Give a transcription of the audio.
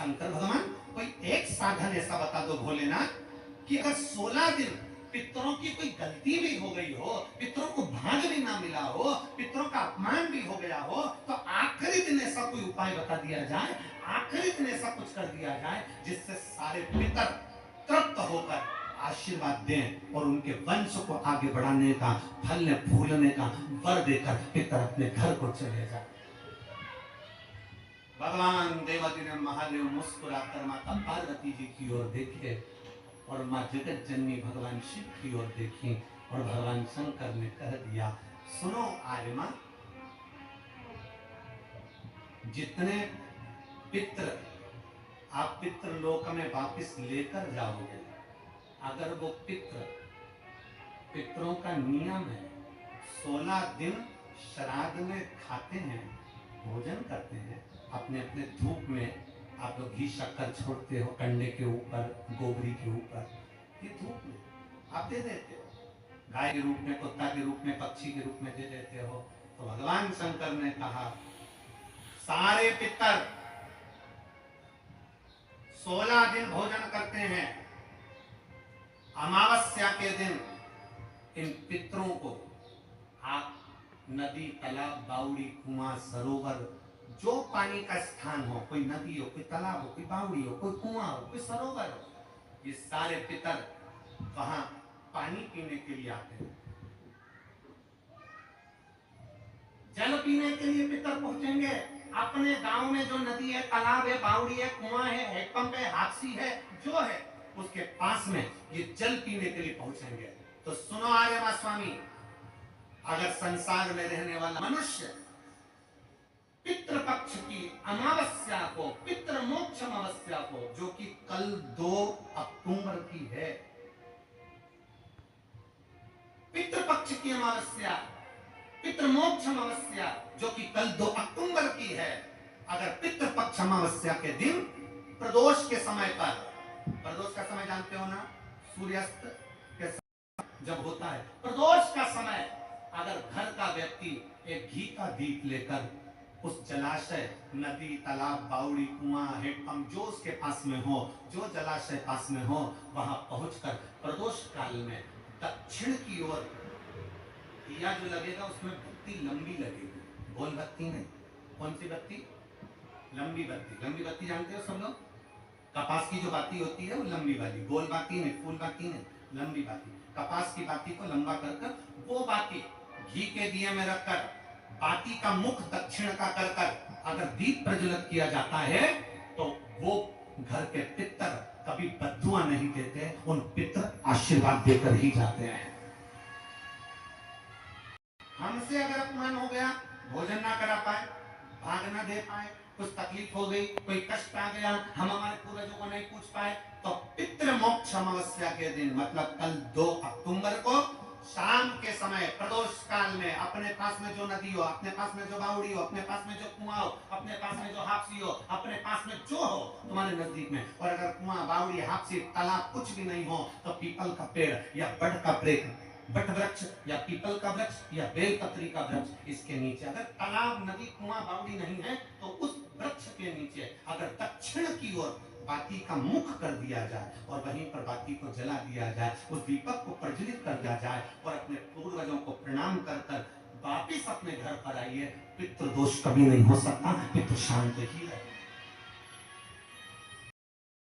शंकर भगवान कोई एक साधन ऐसा बता दो भोलेनाथ कि अगर 16 दिन पितरों की कोई गलती भी हो गई हो, पितरों को भाग भी ना मिला हो, पितरों का अपमान भी हो गया हो, तो आखिरी दिन ऐसा कोई उपाय बता दिया जाए, आखिरी दिन ऐसा कुछ कर दिया जाए जिससे सारे पितर तृप्त होकर आशीर्वाद दें और उनके वंश को आगे बढ़ाने का, फलने फूलने का वर देकर पितर अपने घर को चले जाए। भगवान देवादिदेव महादेव मुस्कुराकर माता पार्वती जी की ओर देखे और माँ जगत जननी भगवान शिव की ओर देखी और भगवान शंकर ने कह दिया, सुनो आर्यमा, जितने पित्र आप पितृलोक में वापस लेकर जाओगे, अगर वो पितरों का नियम है 16 दिन श्राद्ध में खाते हैं, भोजन करते हैं, अपने अपने धूप में आप लोग घी शक्कर छोड़ते हो, कंडे के ऊपर, गोबरी के ऊपर, ये धूप में आप दे देते हो, गाय के रूप में, कुत्ता के रूप में, पक्षी के रूप में दे देते हो। तो भगवान शंकर ने कहा, सारे पितर 16 दिन भोजन करते हैं, अमावस्या के दिन इन पितरों को आप नदी, तालाब, बावड़ी, कुआं, सरोवर, जो पानी का स्थान हो, कोई नदी हो, कोई तालाब हो, कोई बावड़ी हो, कोई कुआं हो, कोई सरोवर हो, ये सारे पितर वहां पानी पीने के लिए आते हैं। जल पीने के लिए पितर पहुंचेंगे, अपने गांव में जो नदी है, तालाब है, बावड़ी है, कुआं है, हैंडपंप है, हाथसी है, जो है उसके पास में ये जल पीने के लिए पहुंचेंगे। तो सुनो आर्यमा स्वामी, अगर संसार में रहने वाला मनुष्य पितृपक्ष की अमावस्या को, पितृ मोक्ष अमावस्या को, जो कि कल 2 अक्टूबर की है, पितृपक्ष की अमावस्या, पितृमोक्ष अमावस्या जो कि कल 2 अक्टूबर की है, अगर पितृपक्ष अमावस्या के दिन प्रदोष के समय पर, प्रदोष का समय जानते हो ना, सूर्यास्त के समय जब होता है प्रदोष का समय, अगर घर का व्यक्ति एक घी का दीप लेकर उस जलाशय, नदी, तालाब, बावड़ी, कुआं, हैंडपंप जो उसके पास में हो, जो जलाशय पास में हो, वहां पहुंचकर प्रदोष काल में दक्षिण की ओर दिया जो लगेगा उसमें बत्ती लंबी लगेगी, गोल बत्ती नहीं। कौन सी बत्ती? लंबी बत्ती। लंबी बत्ती जानते हो सब लोग? कपास की जो बाती होती है वो लंबी वाली, गोल बाती नहीं, फूल बाती नहीं, लंबी बाती। कपास की बाती को लंबा कर वो बाती घी के दिए में रखकर, बाती का मुख दक्षिण का कर अगर दीप प्रज्वलित किया जाता है, तो वो घर के पितर कभी बद्दुआ नहीं देते, उन पितर आशीर्वाद देकर ही जाते हैं। हमसे अगर अपमान हो गया, भोजन ना करा पाए, भाग ना दे पाए, कुछ तकलीफ हो गई, कोई कष्ट आ गया, हम हमारे पूर्वजों को नहीं पूछ पाए, तो पितृ मोक्ष अमावस्या के दिन, मतलब कल 2 अक्टूबर को शाम के समय प्रदोष काल में, अपने पास में जो नदी हो, अपने पास में जो बावड़ी हो, अपने पास में जो कुआं हो, अपने पास में जो हापसी हो, अपने पास में जो हो तुम्हारे नजदीक में, और अगर कुआं, बावड़ी, हापसी, तालाब कुछ भी नहीं हो, तो पीपल का पेड़ या बट का पेड़, बट वृक्ष या पीपल का वृक्ष या बेलपत्री का वृक्ष, इसके नीचे, अगर तालाब, नदी, कुआं, बावड़ी नहीं है, तो उस वृक्ष के नीचे अगर दक्षिण की ओर बाती का मुख कर दिया जाए और वहीं पर बाती को जला दिया जाए, उस दीपक को प्रज्वलित कर दिया जाए और अपने पूर्वजों को प्रणाम कर वापिस अपने घर पर आइए, पितृ दोष कभी नहीं हो सकता, पितृ शांत ही रहे।